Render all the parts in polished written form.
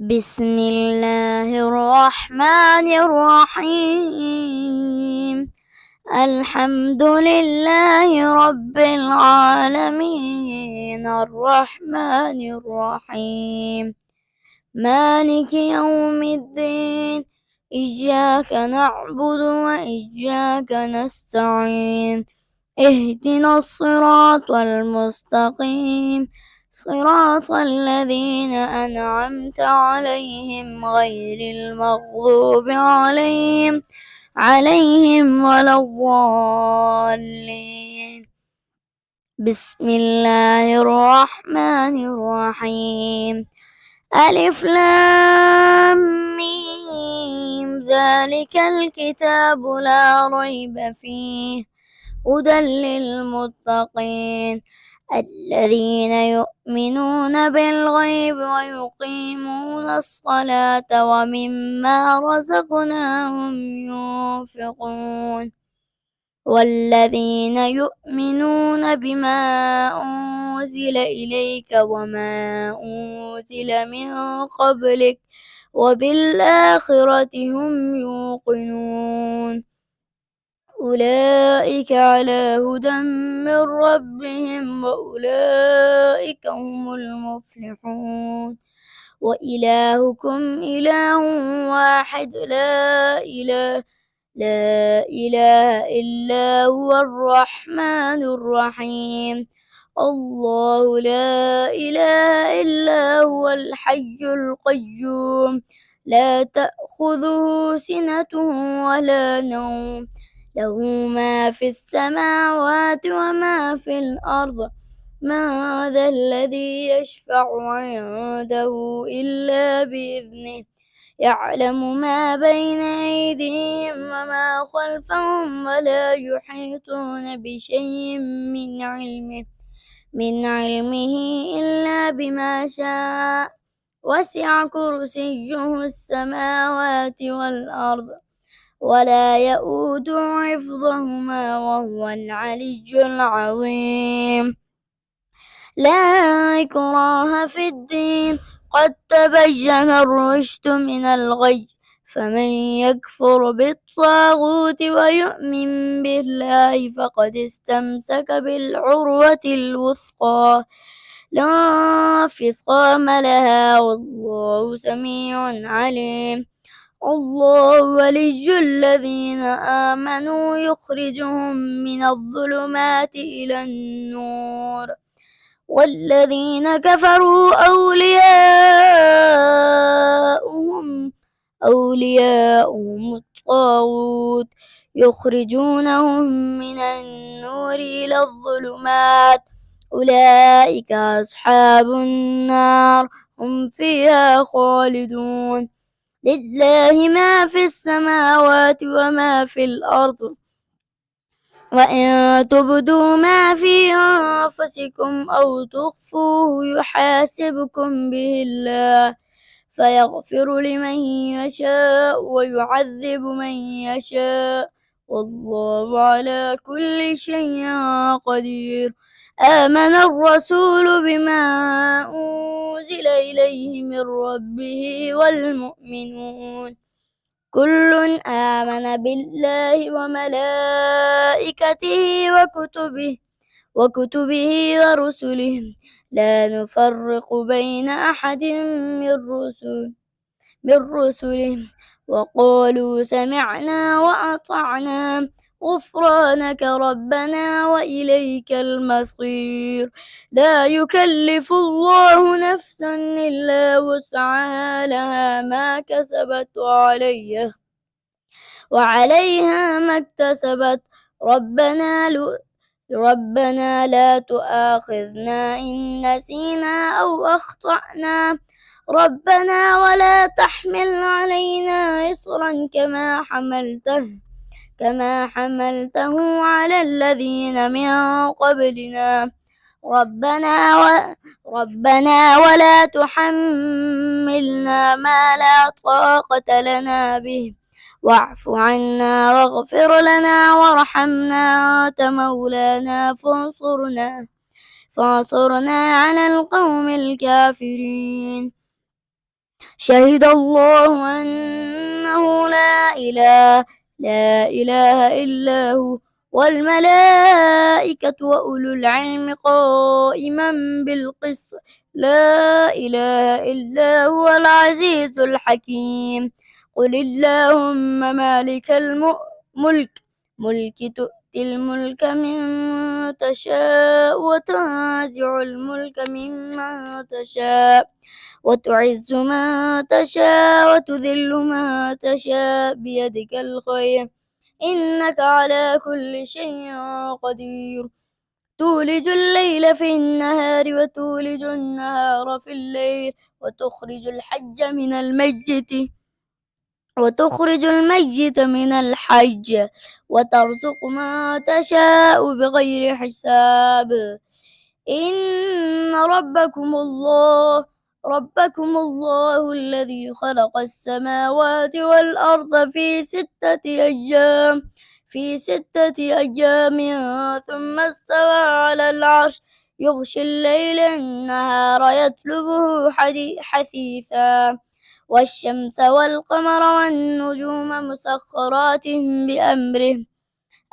بسم الله الرحمن الرحيم. الحمد لله رب العالمين الرحمن الرحيم مالك يوم الدين. إياك نعبد وإياك نستعين. اهدنا الصراط المستقيم، صراط الذين أنعمت عليهم غير المغضوب عليهم ولا الضالين. بسم الله الرحمن الرحيم. ألف لام ميم، ذلك الكتاب لا ريب فيه هدى للمتقين الذين يؤمنون بالغيب ويقيمون الصلاة ومما رزقناهم ينفقون والذين يؤمنون بما أنزل إليك وما أنزل من قبلك وبالآخرة هم يوقنون أولئك على هدى من ربهم وأولئك هم المفلحون. وإلهكم إله واحد لا إله إلا هو الرحمن الرحيم. الله لا إله إلا هو الحي القيوم لا تأخذه سنة ولا نوم له ما في السماوات وما في الأرض. من ذا الذي يشفع عنده إلا بإذنه يعلم ما بين أيديهم وما خلفهم ولا يحيطون بشيء من علمه إلا بما شاء. وسع كرسيه السماوات والأرض ولا يؤود حفظهما وهو العلي العظيم. لا إكراه في الدين قد تبين الرشد من الغي فمن يكفر بالطاغوت ويؤمن بالله فقد استمسك بالعروة الوثقى لا انفصام لها والله سميع عليم. الله ولي الذين آمنوا يخرجهم من الظلمات إلى النور والذين كفروا أولياؤهم الطاغوت يخرجونهم من النور إلى الظلمات أولئك أصحاب النار هم فيها خالدون. لله ما في السماوات وما في الأرض وإن تبدوا ما في أنفسكم أو تخفوه يحاسبكم به الله فيغفر لمن يشاء ويعذب من يشاء والله على كل شيء قدير. آمن الرسول بما أنزل إليه من ربه والمؤمنون كل آمن بالله وملائكته وكتبه ورسله لا نفرق بين أحد من رسله وقالوا سمعنا وأطعنا غفرانك ربنا وإليك المصير. لا يكلف الله نفسا إلا وسعها لها ما كسبت وعليها ما اكتسبت. ربنا لا تؤاخذنا إن نسينا أو أخطأنا ربنا ولا تحمل علينا إصرا كما حملته على الذين من قبلنا ربنا ولا تحملنا ما لا طاقة لنا به واعف عنا واغفر لنا وارحمنا أنت مولانا فانصرنا على القوم الكافرين. شهد الله أنه لا إله إلا هو والملائكة وأولو العلم قائما بالقسط لا إله إلا هو العزيز الحكيم. قل اللهم مالك ملك تؤتي الملك ممن تشاء وتنزع الملك ممن تشاء وتعز ما تشاء وتذل ما تشاء بيدك الخير إنك على كل شيء قدير. تولج الليل في النهار وتولج النهار في الليل وتخرج الميت من الحج وترزق ما تشاء بغير حساب. إن ربكم الله الذي خلق السماوات والأرض في ستة أيام ثم استوى على العرش يغشي الليل النهار يطلبه حثيثا والشمس والقمر والنجوم مسخرات بأمره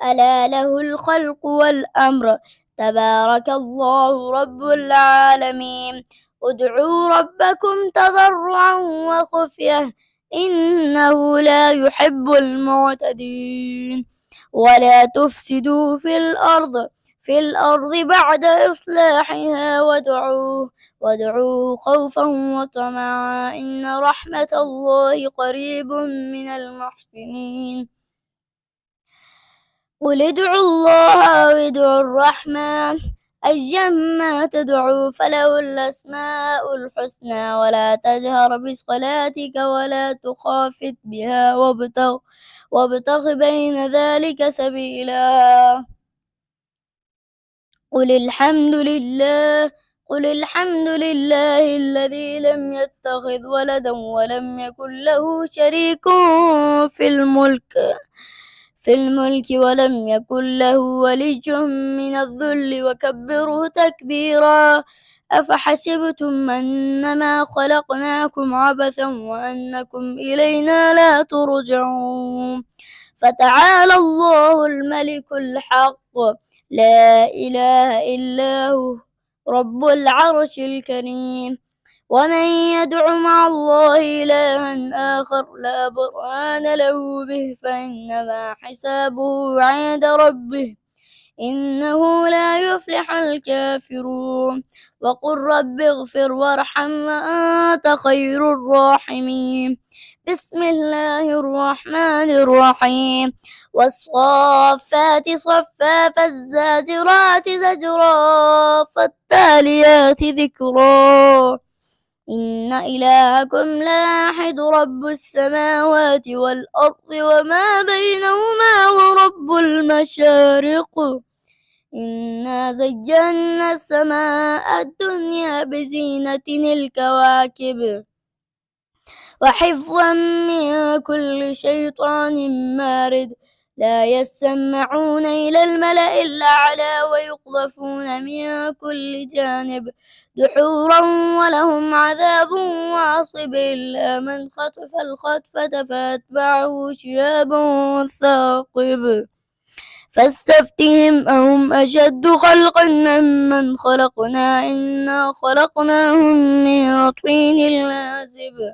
ألا له الخلق والأمر تبارك الله رب العالمين. ادعوا ربكم تضرعا وخفية إنه لا يحب المعتدين. ولا تفسدوا في الأرض بعد إصلاحها وادعوه خوفا وطمعا إن رحمة الله قريب من المحسنين. قل ادعوا الله أو ادعوا الرحمن أيما تدعوا فله الأسماء الحسنى ولا تجهر بصلاتك ولا تخافت بها وابتغ بين ذلك سبيلا. قل الحمد لله الذي لم يتخذ ولدا ولم يكن له شريك في الملك ولم يكن له ولي من الذل وكبره تكبيرا. أفحسبتم أنما خلقناكم عبثا وأنكم إلينا لا ترجعون فتعالى الله الملك الحق لا إله إلا هو رب العرش الكريم. ومن يدع مع الله إلها آخر لا برهان له به فإنما حسابه عند ربه إنه لا يفلح الكافرون. وقل رب اغفر وارحم وأنت خير الراحمين. بسم الله الرحمن الرحيم والصافات صفا فالزاجرات زجرا فالتاليات ذكرا إن إلهكم لواحد رب السماوات والأرض وما بينهما ورب المشارق إنا زينا السماء الدنيا بزينة الكواكب وحفظا من كل شيطان مارد لا يسمعون إلى الملأ الأعلى ويقذفون من كل جانب دحورا ولهم عذاب واصب إلا من خطف الخطفة فأتبعه شهاب ثاقب فاستفتهم أهم أشد خلقا ممن خلقنا إنا خلقناهم من طين لازب.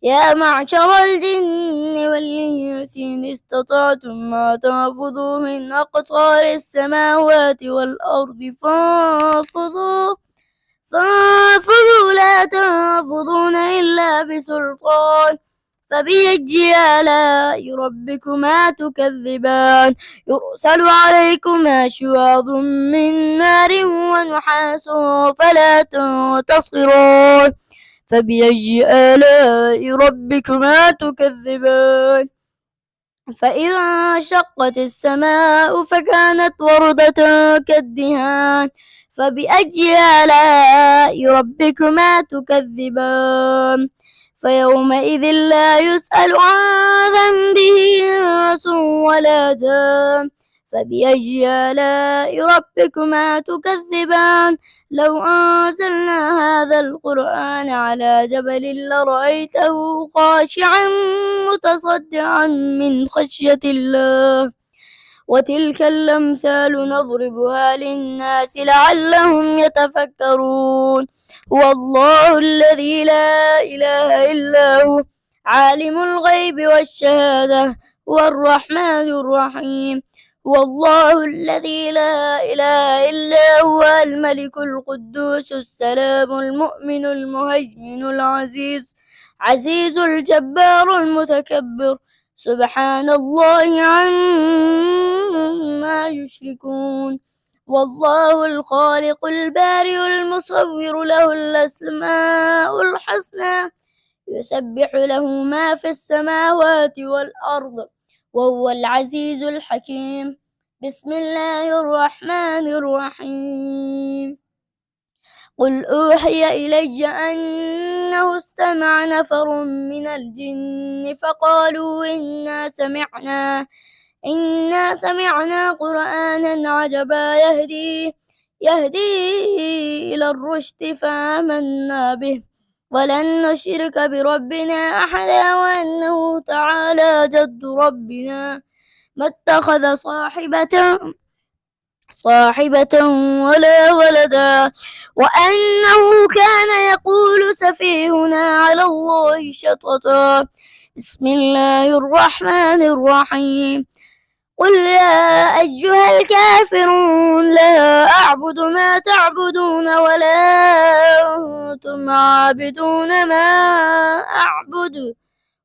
يا معشر الجن والإنس إن استطعتم ما تنفذوا من أقطار السماوات والأرض فانفذوا لا تنفذون إلا بسلطان فبأي آلاء ربكما تكذبان يرسل عليكما شواظ من نار ونحاس فلا تنتصران فبأي آلاء ربكما تكذبان فإذا انشقت السماء فكانت وردة كالدهان فبأي آلاء ربكما تكذبان فيومئذ لا يسأل عن ذنبه إنس ولا جان فبأي آلاء ربكما تكذبان لو أنزلنا هذا القرآن على جبل لرأيته خاشعا متصدعا من خشية الله وتلك الأمثال نضربها للناس لعلهم يتفكرون هو الله الذي لا إله إلا هو عالم الغيب والشهادة هو الرحمن الرحيم هو الله الذي لا إله إلا هو الملك القدوس السلام المؤمن المهيمن العزيز الجبار المتكبر سبحان الله عما يشركون والله الخالق البارئ المصور له الأسماء الحسنى يسبح له ما في السماوات والأرض وهو العزيز الحكيم بسم الله الرحمن الرحيم قل أوحي إلي أنه استمع نفر من الجن فقالوا إنا سمعنا قرآنا عجبا يهدي إلى الرشد فآمنا به ولن نشرك بربنا أحدا وأنه تعالى جد ربنا ما اتخذ صاحبة ولا ولدا وأنه كان يقول سفيهنا على الله شططا بسم الله الرحمن الرحيم قل يا أيها الكافرون لا أعبد ما تعبدون ولا أنتم عابدون ما أعبد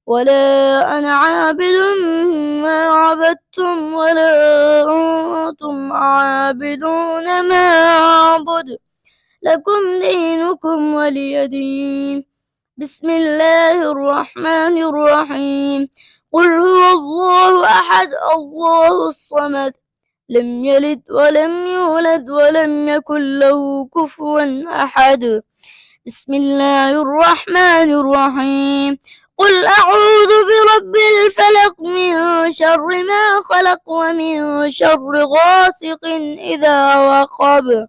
ولا أنا عابد ما عبدتم ولا أنتم عابدون ما أعبد لكم دينكم ولي دين بسم الله الرحمن الرحيم قل هو الله أحد الله الصمد لم يلد ولم يولد ولم يكن له كفوا أحد بسم الله الرحمن الرحيم قل أعوذ برب الفلق من شر ما خلق ومن شر غاسق إذا وقب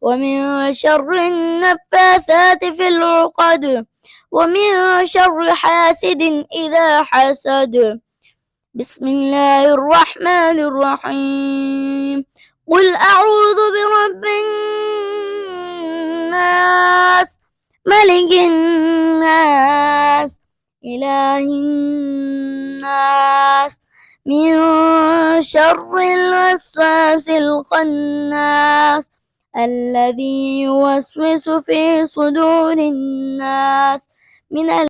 ومن شر النفاثات في العقد ومن شر حاسد إذا حسد بسم الله الرحمن الرحيم قل أعوذ برب الناس ملك الناس إله الناس من شر الوسواس الخناس الذي يوسوس في صدور الناس من